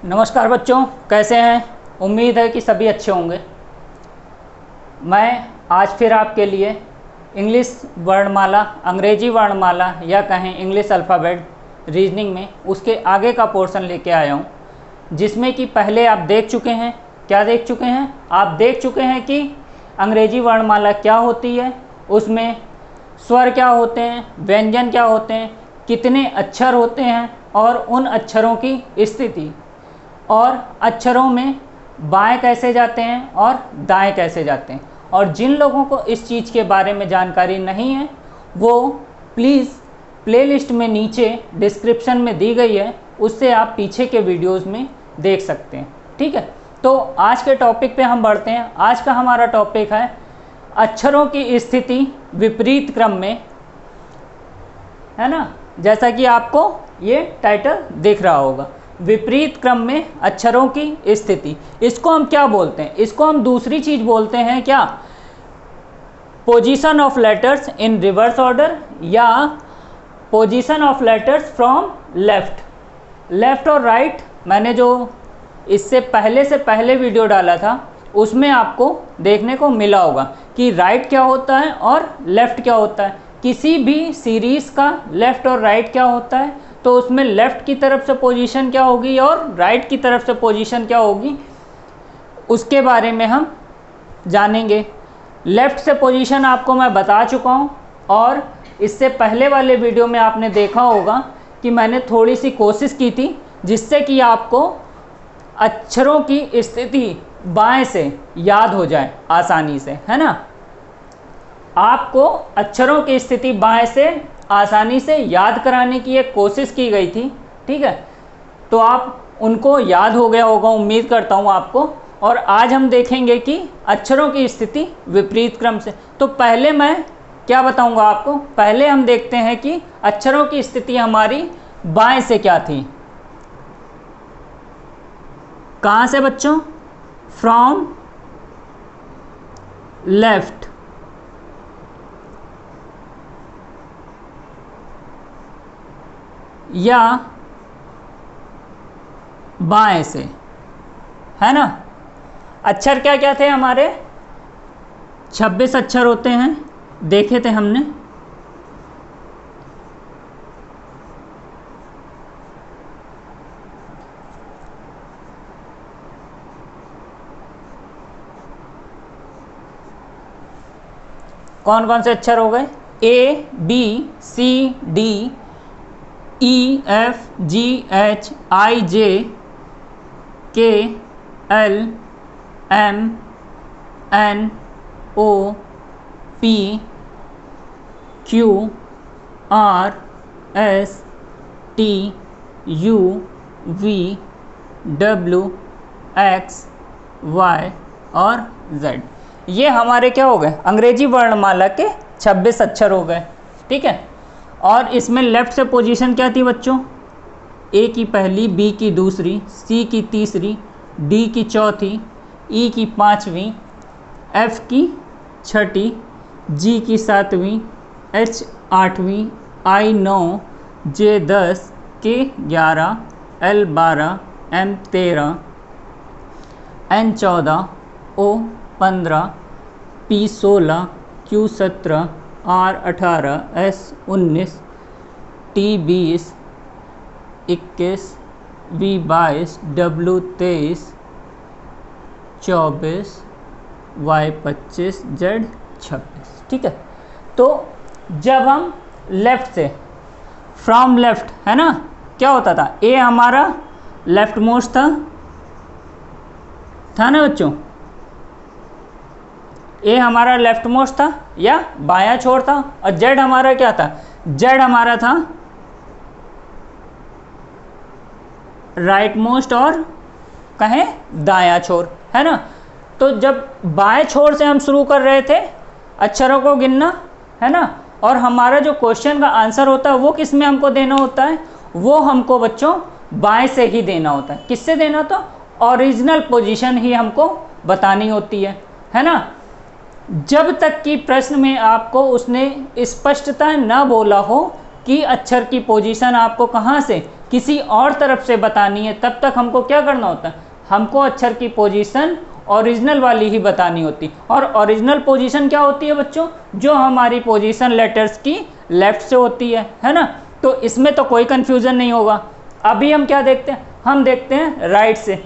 नमस्कार बच्चों, कैसे हैं? उम्मीद है कि सभी अच्छे होंगे। मैं आज फिर आपके लिए इंग्लिश वर्णमाला, अंग्रेजी वर्णमाला या कहें इंग्लिश अल्फ़ाबेट रीजनिंग में उसके आगे का पोर्शन लेके आया हूँ, जिसमें कि पहले आप देख चुके हैं। क्या देख चुके हैं? आप देख चुके हैं कि अंग्रेजी वर्णमाला क्या होती है, उसमें स्वर क्या होते हैं, व्यंजन क्या होते हैं, कितने अक्षर होते हैं और उन अक्षरों की स्थिति, और अक्षरों में बाएं कैसे जाते हैं और दाएं कैसे जाते हैं। और जिन लोगों को इस चीज़ के बारे में जानकारी नहीं है वो प्लीज़ प्लेलिस्ट में नीचे डिस्क्रिप्शन में दी गई है, उससे आप पीछे के वीडियोस में देख सकते हैं। ठीक है, तो आज के टॉपिक पे हम बढ़ते हैं। आज का हमारा टॉपिक है अक्षरों की स्थिति विपरीत क्रम में, है ना। जैसा कि आपको ये टाइटल दिख रहा होगा, विपरीत क्रम में अक्षरों की स्थिति। इसको हम क्या बोलते हैं? इसको हम दूसरी चीज बोलते हैं क्या? Position of letters in reverse order या position of letters from left और राइट। मैंने जो इससे पहले वीडियो डाला था उसमें आपको देखने को मिला होगा कि राइट क्या होता है और लेफ्ट क्या होता है। किसी भी सीरीज का लेफ्ट और राइट क्या होता है, तो उसमें लेफ़्ट की तरफ से पोजीशन क्या होगी और राइट की तरफ से पोजीशन क्या होगी, उसके बारे में हम जानेंगे। लेफ़्ट से पोजीशन आपको मैं बता चुका हूँ, और इससे पहले वाले वीडियो में आपने देखा होगा कि मैंने थोड़ी सी कोशिश की थी जिससे कि आपको अक्षरों की स्थिति बाएं से याद हो जाए आसानी से, है ना। आपको अक्षरों की स्थिति बाएं से आसानी से याद कराने की एक कोशिश की गई थी। ठीक है, तो आप उनको याद हो गया होगा, उम्मीद करता हूँ आपको। और आज हम देखेंगे कि अक्षरों की स्थिति विपरीत क्रम से। तो पहले मैं क्या बताऊँगा आपको, पहले हम देखते हैं कि अक्षरों की स्थिति हमारी बाएं से क्या थी। कहाँ से बच्चों? फ्रॉम लेफ्ट या बाएं से, है ना। अक्षर क्या क्या थे हमारे? 26 अक्षर होते हैं, देखे थे हमने। कौन कौन से अक्षर हो गए? A B C D E F G H I J K L M N O P Q R S T U V W X Y और Z। ये हमारे क्या हो गए? अंग्रेजी वर्णमाला के 26 अक्षर हो गए। ठीक है, और इसमें लेफ़्ट से पोजीशन क्या थी बच्चों? ए की पहली, बी की दूसरी, सी की तीसरी, डी की चौथी, ई की पाँचवीं, एफ की छठी, जी की सातवीं, एच आठवीं, आई 9, जे 10, K 11, L 12, M 13, N 14, O 15, P 16, Q 17, R 18, S 19, T 20, 21, V 22, W 23, 24, Y 25, Z 26। ठीक है, तो जब हम लेफ़्ट से, फ्रॉम लेफ़्ट, है ना, क्या होता था? ए हमारा लेफ्ट मोस्ट था ना बच्चों। ए हमारा लेफ्ट मोस्ट था या बायां छोर था, और जेड हमारा क्या था? जेड हमारा था राइट मोस्ट और कहें दायां छोर, है ना। तो जब बाएं छोर से हम शुरू कर रहे थे अक्षरों को गिनना, है ना, और हमारा जो क्वेश्चन का आंसर होता है वो किस में हमको देना होता है? वो हमको बच्चों बाएं से ही देना होता है। किससे देना होता? ओरिजिनल पोजीशन ही हमको बतानी होती है ना। जब तक कि प्रश्न में आपको उसने स्पष्टता न बोला हो कि अक्षर की पोजीशन आपको कहाँ से किसी और तरफ से बतानी है तब तक हमको क्या करना होता है, हमको अक्षर की पोजीशन ओरिजिनल वाली ही बतानी होती। और ओरिजिनल पोजीशन क्या होती है बच्चों, जो हमारी पोजीशन लेटर्स की लेफ्ट से होती है ना। तो इसमें तो कोई कन्फ्यूज़न नहीं होगा। अभी हम क्या देखते हैं, हम देखते हैं राइट से।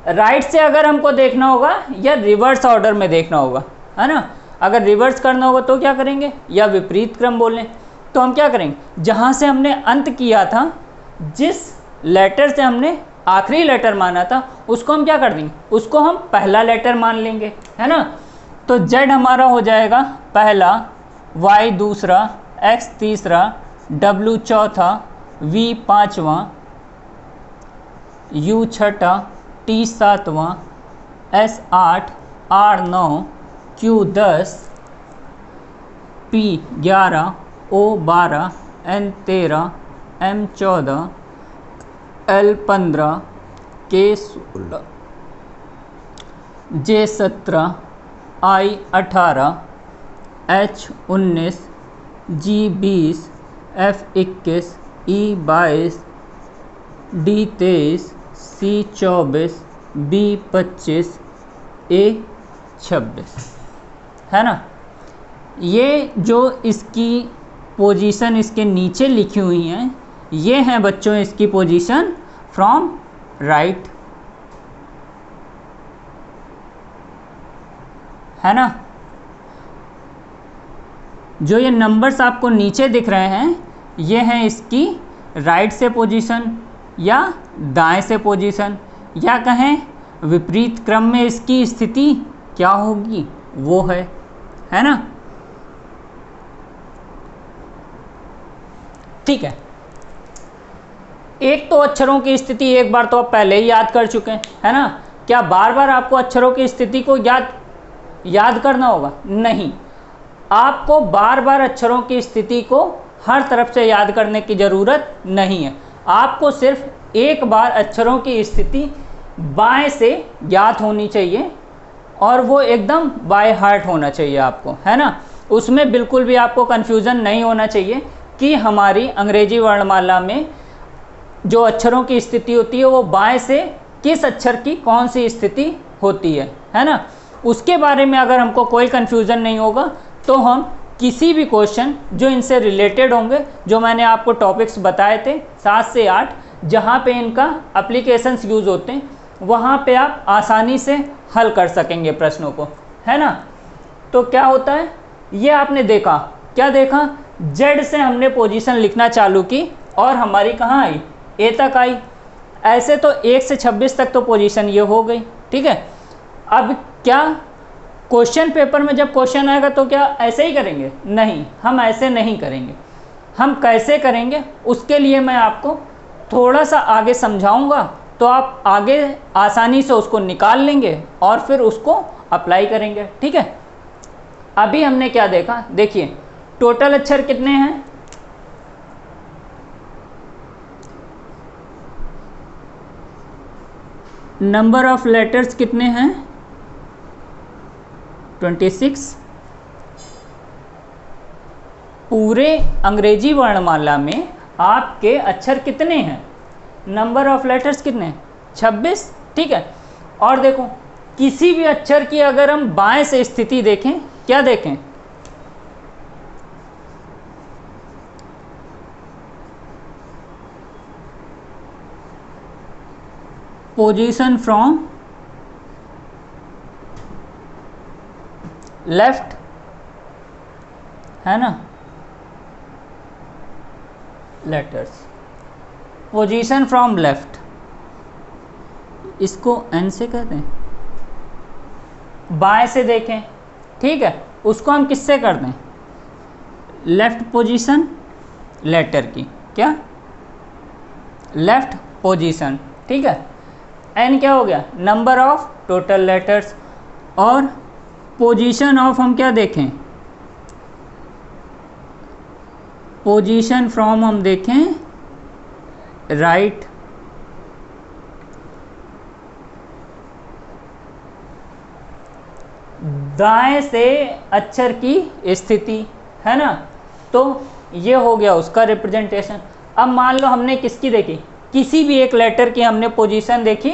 राइट से अगर हमको देखना होगा या रिवर्स ऑर्डर में देखना होगा, है ना। अगर रिवर्स करना होगा तो क्या करेंगे, या विपरीत क्रम बोलें तो हम क्या करेंगे, जहाँ से हमने अंत किया था, जिस लेटर से हमने आखिरी लेटर माना था, उसको हम क्या कर देंगे, उसको हम पहला लेटर मान लेंगे, है ना। तो Z हमारा हो जाएगा पहला, Y दूसरा, X तीसरा, W चौथा, V पाँचवा, U छठा, T सातवां, S 8, R 9, Q 10, P 11, O 12, N 13, M 14, L 15, K 16, J 17, I 18, H 19, G 20, F 21, E 22, D 23, C 24, B 25, A 26, है ना। ये जो इसकी पोजीशन इसके नीचे लिखी हुई हैं, ये हैं बच्चों इसकी पोजीशन फ्रॉम राइट, है ना। जो ये नंबर्स आपको नीचे दिख रहे हैं, ये हैं इसकी राइट से पोजीशन या दाएं से पोजीशन, या कहें विपरीत क्रम में इसकी स्थिति क्या होगी, वो है ना। ठीक है, एक तो अक्षरों की स्थिति एक बार तो आप पहले ही याद कर चुके हैं, है ना। क्या बार बार आपको अक्षरों की स्थिति को याद करना होगा? नहीं, आपको बार बार अक्षरों की स्थिति को हर तरफ से याद करने की ज़रूरत नहीं है। आपको सिर्फ एक बार अक्षरों की स्थिति बाएं से याद होनी चाहिए, और वो एकदम बाय हार्ट होना चाहिए आपको, है ना। उसमें बिल्कुल भी आपको कन्फ्यूज़न नहीं होना चाहिए कि हमारी अंग्रेजी वर्णमाला में जो अक्षरों की स्थिति होती है वो बाएं से किस अक्षर की कौन सी स्थिति होती है ना। उसके बारे में अगर हमको कोई कन्फ्यूज़न नहीं होगा तो हम किसी भी क्वेश्चन जो इनसे रिलेटेड होंगे, जो मैंने आपको टॉपिक्स बताए थे 7 से 8, जहाँ पे इनका एप्लीकेशंस यूज़ होते हैं, वहाँ पे आप आसानी से हल कर सकेंगे प्रश्नों को, है ना। तो क्या होता है, ये आपने देखा, क्या देखा, Z से हमने पोजीशन लिखना चालू की और हमारी कहाँ आई, A तक आई। ऐसे तो 1 से 26 तक तो पोजीशन ये हो गई, ठीक है। अब क्या क्वेश्चन पेपर में जब क्वेश्चन आएगा तो क्या ऐसे ही करेंगे? नहीं, हम ऐसे नहीं करेंगे। हम कैसे करेंगे उसके लिए मैं आपको थोड़ा सा आगे समझाऊंगा, तो आप आगे आसानी से उसको निकाल लेंगे और फिर उसको अप्लाई करेंगे, ठीक है। अभी हमने क्या देखा, देखिए टोटल अक्षर कितने हैं, नंबर ऑफ लेटर्स कितने हैं, 26। पूरे अंग्रेजी वर्णमाला में आपके अक्षर कितने हैं, नंबर ऑफ लेटर्स कितने, 26, ठीक है। और देखो किसी भी अक्षर की अगर हम बाएं से स्थिति देखें, क्या देखें, पोजीशन फ्रॉम लेफ्ट, है ना, लेटर्स, पोजीशन फ्रॉम लेफ्ट, इसको एन से कहते हैं। बाएं से देखें, ठीक है, उसको हम किससे कर दें, लेफ्ट पोजीशन लेटर की, क्या, लेफ्ट पोजीशन, ठीक है। एन क्या हो गया, नंबर ऑफ टोटल लेटर्स, और पोजीशन ऑफ हम क्या देखें, पोजीशन फ्रॉम हम देखें राइट, दाएं से अक्षर की स्थिति, है ना। तो ये हो गया उसका रिप्रेजेंटेशन। अब मान लो हमने किसकी देखी, किसी भी एक लेटर की हमने पोजीशन देखी,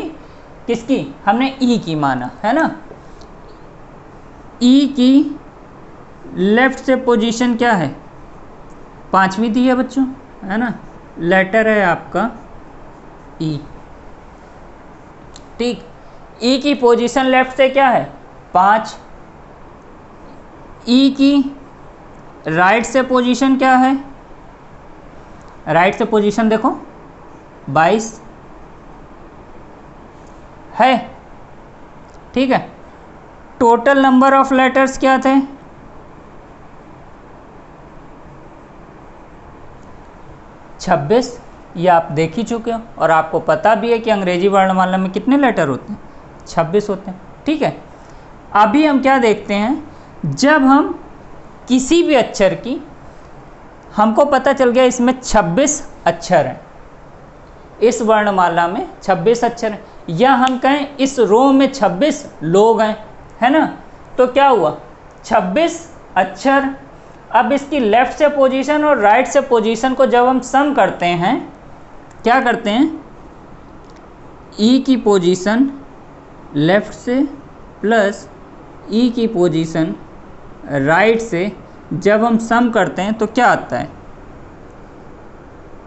किसकी, हमने ई की माना है ना, ई की लेफ्ट से पोजीशन क्या है, 5वीं दी है बच्चों, है ना, लेटर है आपका ई, ठीक। ई की पोजीशन लेफ्ट से क्या है 5, ई की राइट से पोजीशन क्या है, राइट से पोजीशन देखो 22 है, ठीक है। टोटल नंबर ऑफ लेटर्स क्या थे, 26, ये आप देख ही चुके हो और आपको पता भी है कि अंग्रेजी वर्णमाला में कितने लेटर होते हैं, 26 होते हैं, ठीक है। अभी हम क्या देखते हैं, जब हम किसी भी अक्षर की, हमको पता चल गया इसमें 26 अक्षर हैं, इस वर्णमाला में 26 अक्षर हैं, या हम कहें इस रो में 26 लोग हैं, है ना, तो क्या हुआ 26 अक्षर। अब इसकी लेफ्ट से पोजीशन और राइट से पोजीशन को जब हम सम करते हैं, क्या करते हैं, ई की पोजीशन लेफ्ट से प्लस ई की पोजीशन राइट से जब हम सम करते हैं तो क्या आता है,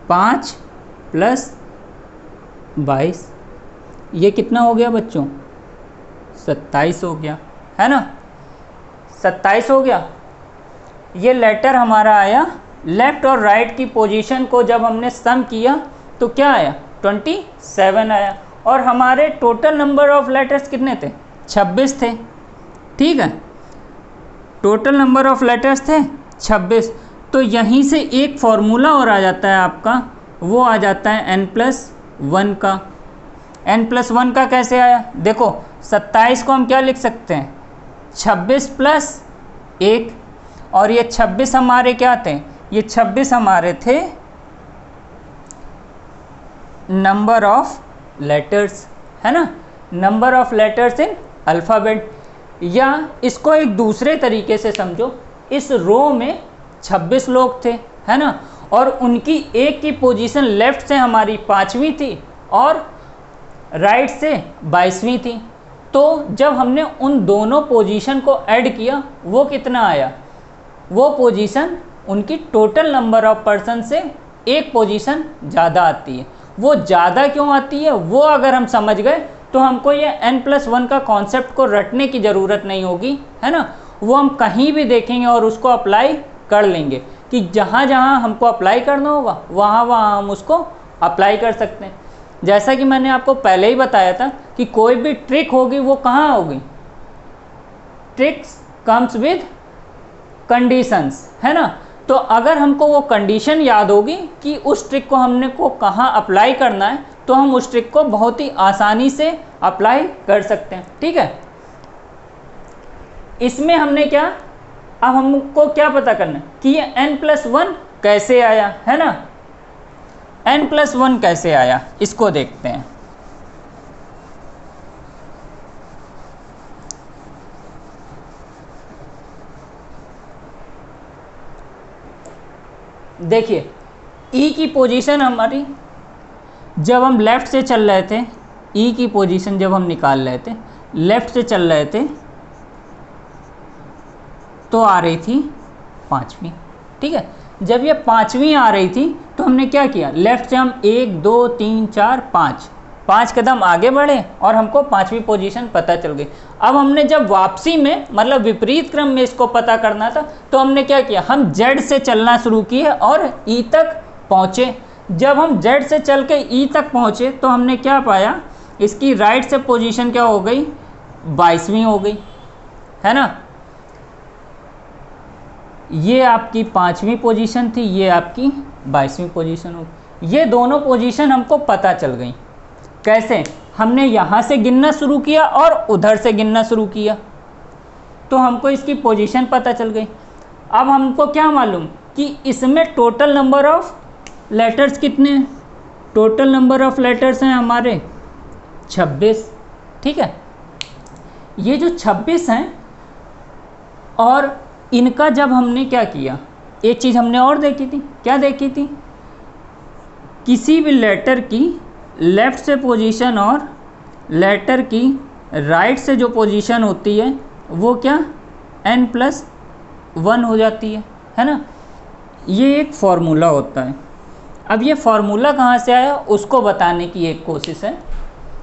5 + 22, ये कितना हो गया बच्चों, 27 हो गया, है ना, 27 हो गया। ये लेटर हमारा आया, लेफ्ट और राइट की पोजीशन को जब हमने सम किया तो क्या आया, 27 आया, और हमारे टोटल नंबर ऑफ लेटर्स कितने थे, 26 थे, ठीक है, टोटल नंबर ऑफ लेटर्स थे 26। तो यहीं से एक फॉर्मूला और आ जाता है आपका, वो आ जाता है n+1 का। n+1 का कैसे आया, देखो 27 को हम क्या लिख सकते हैं, 26 + 1, और ये 26 हमारे क्या थे, ये 26 हमारे थे नंबर ऑफ लेटर्स, है ना, number of letters in alphabet. या इसको एक दूसरे तरीके से समझो, इस रो में 26 लोग थे, है ना, और उनकी एक की पोजीशन लेफ्ट से हमारी 5वीं थी और राइट से 22वीं थी। तो जब हमने उन दोनों पोजीशन को ऐड किया वो कितना आया, वो पोजीशन उनकी टोटल नंबर ऑफ पर्सन से एक पोजीशन ज़्यादा आती है। वो ज़्यादा क्यों आती है वो अगर हम समझ गए तो हमको ये n+1 का कॉन्सेप्ट को रटने की ज़रूरत नहीं होगी, है ना, वो हम कहीं भी देखेंगे और उसको अप्लाई कर लेंगे कि जहाँ जहाँ हमको अप्लाई करना होगा वहाँ वहाँ हम उसको अप्लाई कर सकते हैं। जैसा कि मैंने आपको पहले ही बताया था कि कोई भी ट्रिक होगी वो कहाँ होगी, ट्रिक्स कम्स विद कंडीशंस, है ना। तो अगर हमको वो कंडीशन याद होगी कि उस ट्रिक को हमने को कहाँ अप्लाई करना है तो हम उस ट्रिक को बहुत ही आसानी से अप्लाई कर सकते हैं, ठीक है। इसमें हमने क्या, अब हमको क्या पता करना है कि ये n+1 कैसे आया, है ना, n+1 कैसे आया इसको देखते हैं। देखिए ई की पोजीशन हमारी जब हम लेफ़्ट से चल रहे थे, ई की पोजीशन जब हम निकाल रहे थे लेफ़्ट से चल रहे थे तो आ रही थी 5वीं, ठीक है। जब ये 5वीं आ रही थी तो हमने क्या किया, लेफ़्ट से हम 1 2 3 4 5 कदम आगे बढ़े और हमको 5वीं पोजीशन पता चल गई। अब हमने जब वापसी में मतलब विपरीत क्रम में इसको पता करना था तो हमने क्या किया, हम Z से चलना शुरू किए और E तक पहुँचे। जब हम Z से चल के E तक पहुँचे तो हमने क्या पाया, इसकी राइट से पोजीशन क्या हो गई, 22वीं हो गई, है ना। ये आपकी 5वीं पोजीशन थी, ये आपकी 22वीं पोजीशन होगी। ये दोनों पोजीशन हमको पता चल गई। कैसे, हमने यहाँ से गिनना शुरू किया और उधर से गिनना शुरू किया तो हमको इसकी पोजीशन पता चल गई। अब हमको क्या मालूम कि इसमें टोटल नंबर ऑफ लेटर्स कितने हैं, टोटल नंबर ऑफ लेटर्स हैं हमारे 26, ठीक है। ये जो 26 हैं और इनका जब हमने क्या किया, एक चीज़ हमने और देखी थी, क्या देखी थी, किसी भी लेटर की लेफ़्ट से पोजीशन और लेटर की राइट से जो पोजीशन होती है वो क्या n+1 हो जाती है ना। ये एक फार्मूला होता है। अब ये फार्मूला कहाँ से आया उसको बताने की एक कोशिश है।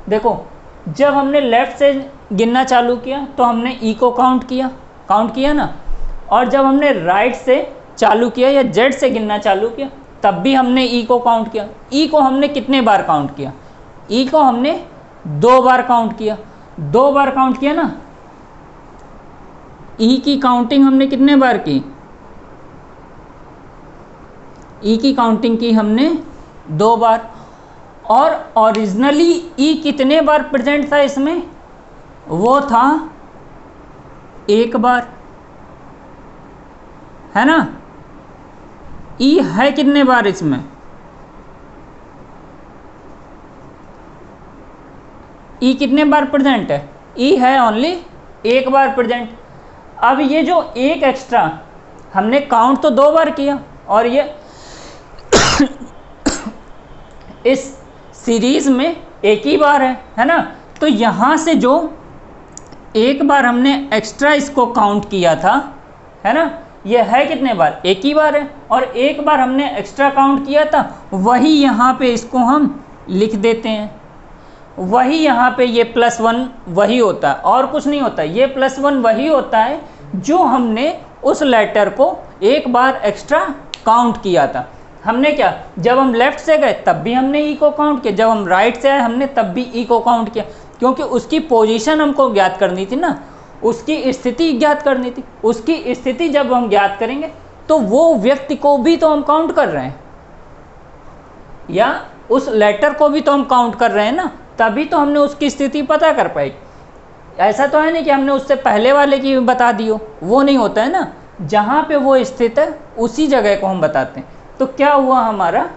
देखो, जब हमने लेफ़्ट से गिनना चालू किया तो हमने ई को काउंट किया ना, और जब हमने राइट से चालू किया या जेड से गिनना चालू किया तब भी हमने ई को काउंट किया। ई को हमने कितने बार काउंट किया? ई को हमने 2 बार काउंट किया। 2 बार काउंट किया ना। ई की काउंटिंग हमने कितने बार की? ई की काउंटिंग की हमने 2 बार। और ओरिजिनली ई कितने बार प्रेजेंट था इसमें? वो था 1 बार, है ना। ई है कितने बार इसमें? ई कितने बार प्रेजेंट है? ई है ओनली 1 बार प्रेजेंट। अब ये जो एक एक्स्ट्रा हमने काउंट तो 2 बार किया और ये इस सीरीज में एक ही बार है ना। तो यहाँ से जो 1 बार हमने एक्स्ट्रा इसको काउंट किया था, है ना, ये है कितने बार? 1 ही बार है। और 1 बार हमने एक्स्ट्रा काउंट किया था वही यहाँ पे इसको हम लिख देते हैं। वही यहाँ पे ये +1 वही होता है और कुछ नहीं होता। ये +1 वही होता है जो हमने उस लेटर को 1 बार एक्स्ट्रा काउंट किया था। हमने क्या, जब हम लेफ़्ट से गए तब भी हमने ई को काउंट किया, जब हम राइट से आए हमने तब भी ई को काउंट किया, क्योंकि उसकी पोजीशन हमको ज्ञात करनी थी ना, उसकी स्थिति ज्ञात करनी थी। उसकी स्थिति जब हम ज्ञात करेंगे तो वो व्यक्ति को भी तो हम काउंट कर रहे हैं, या उस लेटर को भी तो हम काउंट कर रहे हैं ना, तभी तो हमने उसकी स्थिति पता कर पाई। ऐसा तो है नहीं कि हमने उससे पहले वाले की बता दी हो, वो नहीं होता है ना। जहाँ पे वो स्थित है उसी जगह को हम बताते हैं। तो क्या हुआ हमारा,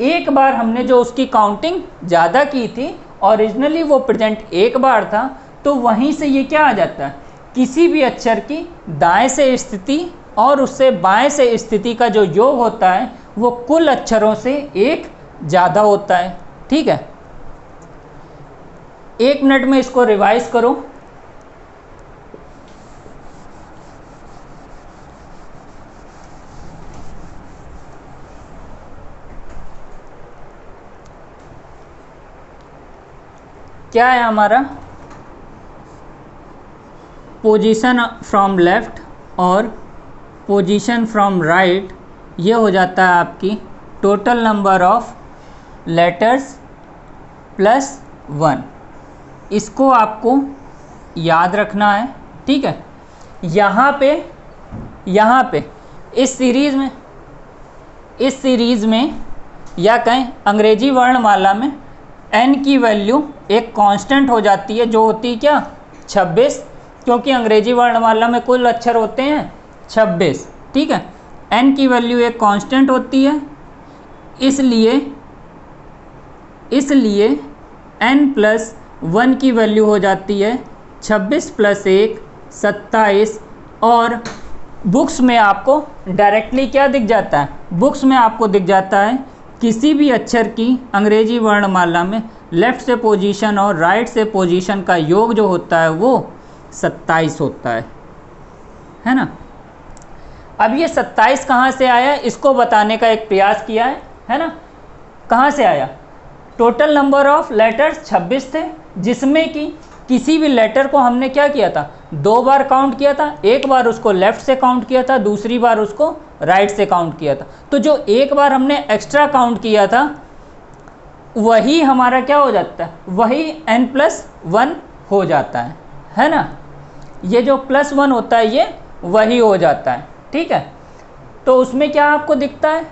1 बार हमने जो उसकी काउंटिंग ज़्यादा की थी, ओरिजिनली वो प्रेजेंट 1 बार था, तो वहीं से ये क्या आ जाता है, किसी भी अक्षर की दाएं से स्थिति और उससे बाएं से स्थिति का जो योग होता है वो कुल अक्षरों से 1 ज़्यादा होता है। ठीक है, 1 मिनट में इसको रिवाइज करो। क्या है हमारा, पोजीशन फ्रॉम लेफ़्ट और पोजीशन फ्रॉम राइट, ये हो जाता है आपकी टोटल नंबर ऑफ लेटर्स +1। इसको आपको याद रखना है। ठीक है, यहाँ पे इस सीरीज़ में या कहें अंग्रेजी वर्णमाला में n की वैल्यू एक कांस्टेंट हो जाती है, जो होती है क्या, 26, क्योंकि अंग्रेजी वर्णमाला में कुल अक्षर होते हैं 26। ठीक है, n की वैल्यू एक कांस्टेंट होती है, इसलिए n+1 की वैल्यू हो जाती है 26 + 1 27। और बुक्स में आपको डायरेक्टली क्या दिख जाता है, बुक्स में आपको दिख जाता है किसी भी अक्षर की अंग्रेजी वर्णमाला में लेफ़्ट से पोजीशन और राइट से पोजीशन का योग जो होता है वो 27 होता है ना। अब ये 27 कहाँ से आया, इसको बताने का एक प्रयास किया है ना। कहाँ से आया, टोटल नंबर ऑफ लेटर्स 26 थे, जिसमें कि किसी भी लेटर को हमने क्या किया था, 2 बार काउंट किया था। 1 बार उसको लेफ़्ट से काउंट किया था, दूसरी बार उसको राइट से काउंट किया था। तो जो 1 बार हमने एक्स्ट्रा काउंट किया था वही हमारा क्या हो जाता है, वही n+1 हो जाता है ना। ये जो +1 होता है ये वही हो जाता है। ठीक है, तो उसमें क्या आपको दिखता है,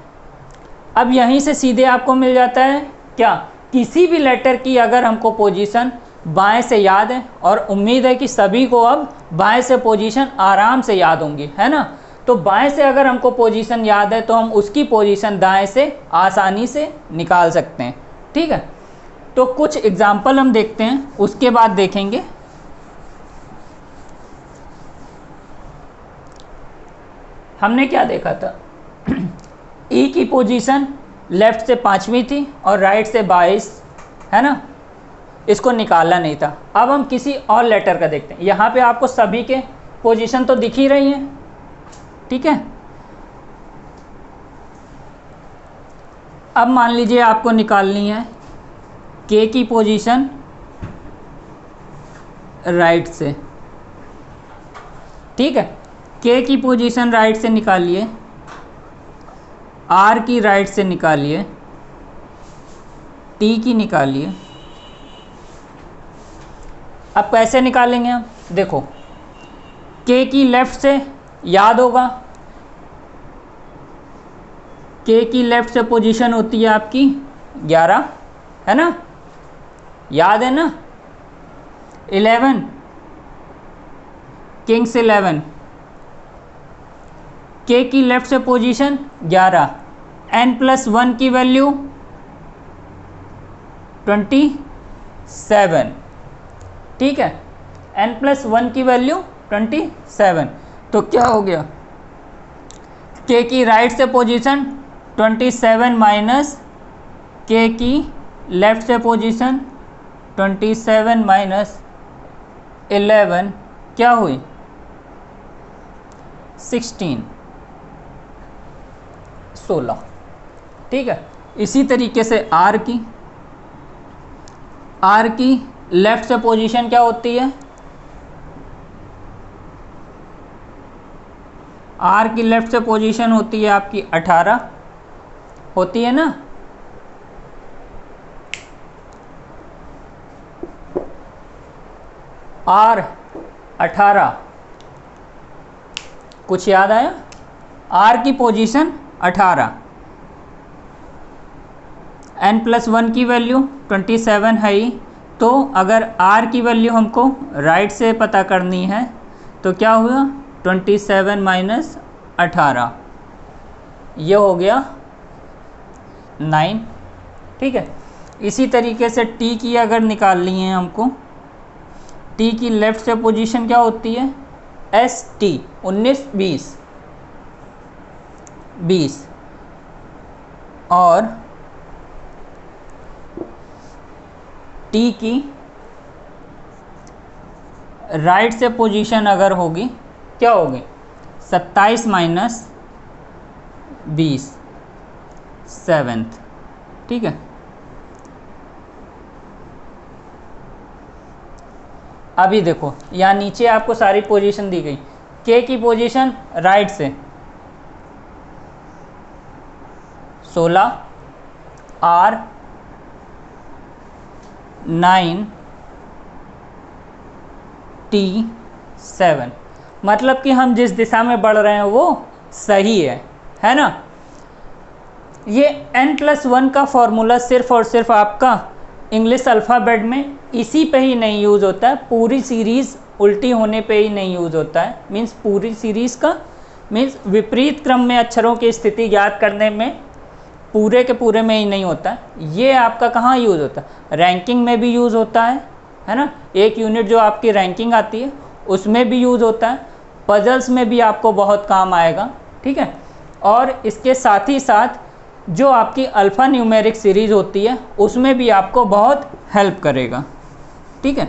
अब यहीं से सीधे आपको मिल जाता है क्या, किसी भी लेटर की अगर हमको पोजीशन बाएं से याद है, और उम्मीद है कि सभी को अब बाएं से पोजीशन आराम से याद होंगी, है ना। तो बाएं से अगर हमको पोजीशन याद है तो हम उसकी पोजीशन दाएं से आसानी से निकाल सकते हैं। ठीक है, तो कुछ एग्जाम्पल हम देखते हैं, उसके बाद देखेंगे। हमने क्या देखा था, ई की पोजीशन लेफ़्ट से 5वीं थी और राइट से 22, है ना, इसको निकालना नहीं था। अब हम किसी और लेटर का देखते हैं। यहाँ पे आपको सभी के पोजीशन तो दिख ही रही हैं, ठीक है। अब मान लीजिए आपको निकालनी है के की पोजीशन राइट से, ठीक है। के की पोजीशन राइट से निकालिए, आर की राइट से निकालिए, टी की निकालिए। अब कैसे निकालेंगे हम, देखो के की लेफ़्ट से याद होगा, के की लेफ़्ट से पोजीशन होती है आपकी 11, है ना, याद है ना, 11 किंग्स 11। के की लेफ़्ट से पोजीशन 11, n+1 की वैल्यू 27, ठीक है, n+1 की वैल्यू 27। तो क्या हो गया, के की राइट से पोजीशन 27 माइनस के की लेफ़्ट से पोजीशन 27 माइनस 11 क्या हुई, 16, ठीक है। इसी तरीके से आर की लेफ़्ट से पोजीशन क्या होती है, आर की लेफ़्ट से पोजीशन होती है आपकी 18, होती है ना। आर 18, कुछ याद आया, आर की पोजीशन 18, n+1 की वैल्यू 27 है ही। तो अगर आर की वैल्यू हमको राइट से पता करनी है तो क्या हुआ, 27 माइनस 18, ये हो गया 9, ठीक है। इसी तरीके से टी की अगर निकालनी है हमको, टी की लेफ़्ट से पोजीशन क्या होती है, एस टी 19 20 और टी की राइट से पोजीशन अगर होगी क्या होगी, 27 माइनस 20 7, ठीक है। अभी देखो यहाँ नीचे आपको सारी पोजीशन दी गई, के की पोजीशन राइट से 16, आर 9, टी 7, मतलब कि हम जिस दिशा में बढ़ रहे हैं वो सही है ना। ये n+1 का फॉर्मूला सिर्फ और सिर्फ आपका इंग्लिश अल्फ़ाबेट में इसी पे ही नहीं यूज़ होता है, पूरी सीरीज़ उल्टी होने पे ही नहीं यूज़ होता है। मीन्स पूरी सीरीज़ का मीन्स विपरीत क्रम में अक्षरों की स्थिति ज्ञात करने में पूरे के पूरे में ही नहीं होता है। ये आपका कहाँ यूज़ होता है, रैंकिंग में भी यूज़ होता है ना, एक यूनिट जो आपकी रैंकिंग आती है उसमें भी यूज़ होता है, पजल्स में भी आपको बहुत काम आएगा, ठीक है। और इसके साथ ही साथ जो आपकी अल्फ़ा न्यूमेरिक सीरीज़ होती है उसमें भी आपको बहुत हेल्प करेगा, ठीक है।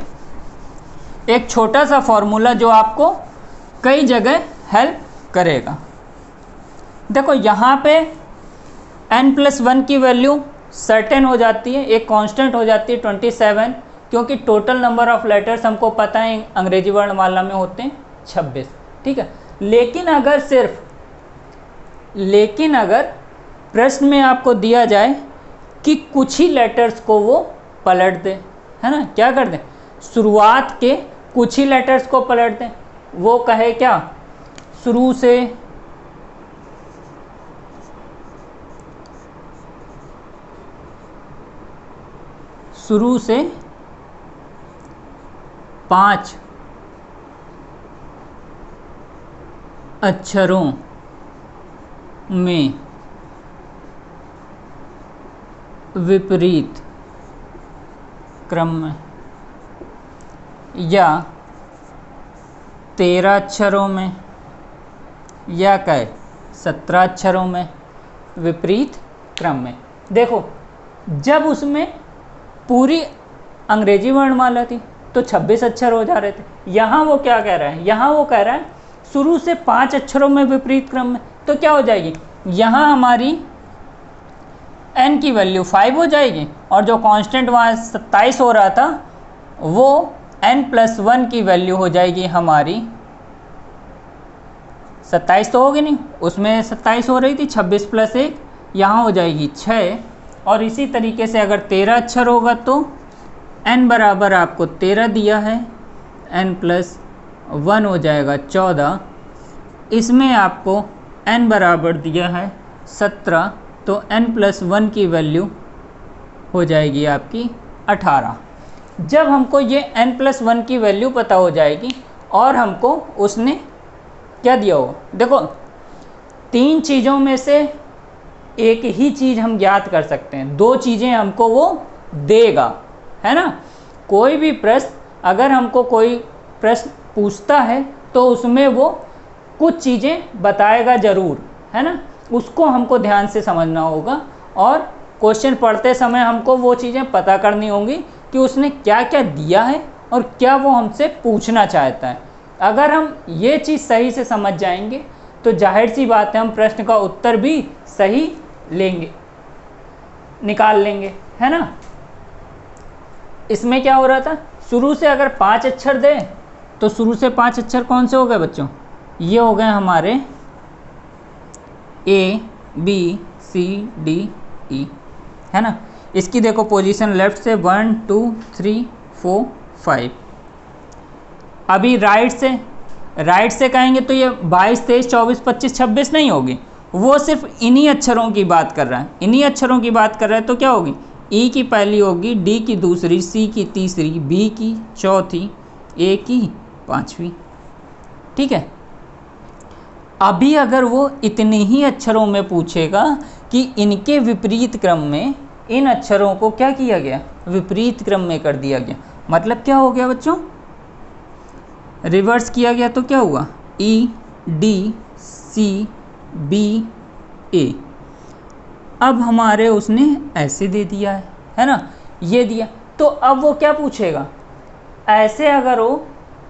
एक छोटा सा फॉर्मूला जो आपको कई जगह हेल्प करेगा। देखो यहाँ पे n+1 की वैल्यू सर्टेन हो जाती है, एक कांस्टेंट हो जाती है 27, क्योंकि टोटल नंबर ऑफ़ लेटर्स हमको पता है अंग्रेजी वर्णमाला में होते हैं 26, ठीक है। लेकिन अगर प्रश्न में आपको दिया जाए कि कुछ ही लेटर्स को वो पलट दे, है ना, क्या कर दें, शुरुआत के कुछ ही लेटर्स को पलट दें, वो कहे क्या, शुरू से 5 अक्षरों में विपरीत क्रम में, या 13 अक्षरों में, या कहे 17 अक्षरों में विपरीत क्रम में। देखो जब उसमें पूरी अंग्रेजी वर्णमाला थी तो 26 अक्षर हो जा रहे थे, यहाँ वो क्या कह रहा है, यहाँ वो कह रहा है शुरू से 5 अक्षरों में विपरीत क्रम में, तो क्या हो जाएगी, यहाँ हमारी n की वैल्यू 5 हो जाएगी और जो कांस्टेंट वहाँ 27 हो रहा था वो n+1 की वैल्यू हो जाएगी हमारी 27 तो होगी नहीं, उसमें 27 हो रही थी, 26 + 1 यहाँ हो जाएगी 6। और इसी तरीके से अगर 13 अक्षर होगा तो n बराबर आपको 13 दिया है, n+1 हो जाएगा 14। इसमें आपको n बराबर दिया है 17, तो n+1 की वैल्यू हो जाएगी आपकी 18। जब हमको ये n+1 की वैल्यू पता हो जाएगी और हमको उसने क्या दिया होगा, देखो 3 चीज़ों में से एक ही चीज़ हम ज्ञात कर सकते हैं, 2 चीज़ें हमको वो देगा, है ना। कोई भी प्रश्न अगर हमको कोई प्रश्न पूछता है तो उसमें वो कुछ चीज़ें बताएगा ज़रूर, है ना, उसको हमको ध्यान से समझना होगा और क्वेश्चन पढ़ते समय हमको वो चीज़ें पता करनी होंगी कि उसने क्या क्या दिया है और क्या वो हमसे पूछना चाहता है। अगर हम ये चीज़ सही से समझ जाएंगे तो जाहिर सी बात है हम प्रश्न का उत्तर भी सही लेंगे, निकाल लेंगे, है ना। इसमें क्या हो रहा था, शुरू से अगर 5 अक्षर दे तो शुरू से 5 अक्षर कौन से हो गए बच्चों, ये हो गए हमारे A B C D E, है ना। इसकी देखो पोजीशन लेफ्ट से 1 2 3 4 5। अभी राइट से कहेंगे तो ये 22 23 24 25 26 नहीं होगी, वो सिर्फ इन्हीं अक्षरों की बात कर रहा है, इन्हीं अक्षरों की बात कर रहा है। तो क्या होगी, E की पहली होगी, D की दूसरी, C की तीसरी, B की चौथी, A की पांचवी, ठीक है। अभी अगर वो इतने ही अक्षरों में पूछेगा कि इनके विपरीत क्रम में इन अक्षरों को क्या किया गया, विपरीत क्रम में कर दिया गया, मतलब क्या हो गया बच्चों, रिवर्स किया गया, तो क्या हुआ E D C B A। अब हमारे उसने ऐसे दे दिया है ना, ये दिया, तो अब वो क्या पूछेगा, ऐसे अगर हो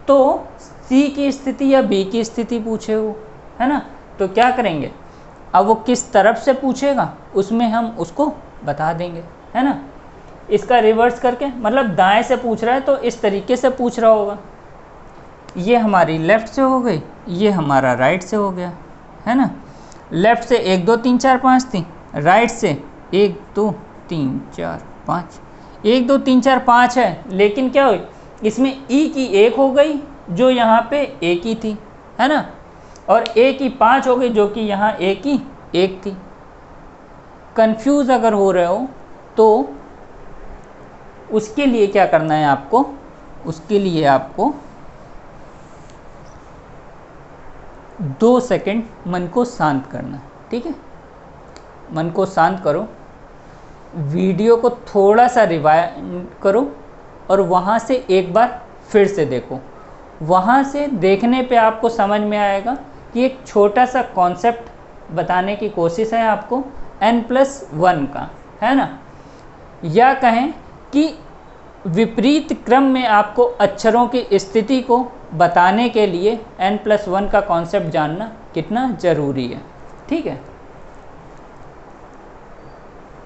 तो C की स्थिति या B की स्थिति पूछे वो, है ना। तो क्या करेंगे, अब वो किस तरफ से पूछेगा उसमें हम उसको बता देंगे, है ना। इसका रिवर्स करके, मतलब दाएं से पूछ रहा है तो इस तरीके से पूछ रहा होगा, ये हमारी लेफ़्ट से हो गई, ये हमारा राइट से हो गया, है ना। लेफ़्ट से 1 2 3 4 5 थी, राइट से 1 2 3 4 5, 1 2 3 4 5 है, लेकिन क्या हुई इसमें E की 1 हो गई जो यहाँ पे A की थी, है ना, और A की 5 हो गई जो कि यहाँ A की 1 थी। कंफ्यूज अगर हो रहे हो तो उसके लिए क्या करना है आपको, उसके लिए आपको 2 सेकंड मन को शांत करना है, ठीक है। मन को शांत करो, वीडियो को थोड़ा सा रिवाइंड करो और वहाँ से एक बार फिर से देखो। वहाँ से देखने पे आपको समझ में आएगा कि एक छोटा सा कॉन्सेप्ट बताने की कोशिश है आपको n+1 का, है ना। या कहें कि विपरीत क्रम में आपको अक्षरों की स्थिति को बताने के लिए n+1 का कॉन्सेप्ट जानना कितना ज़रूरी है, ठीक है।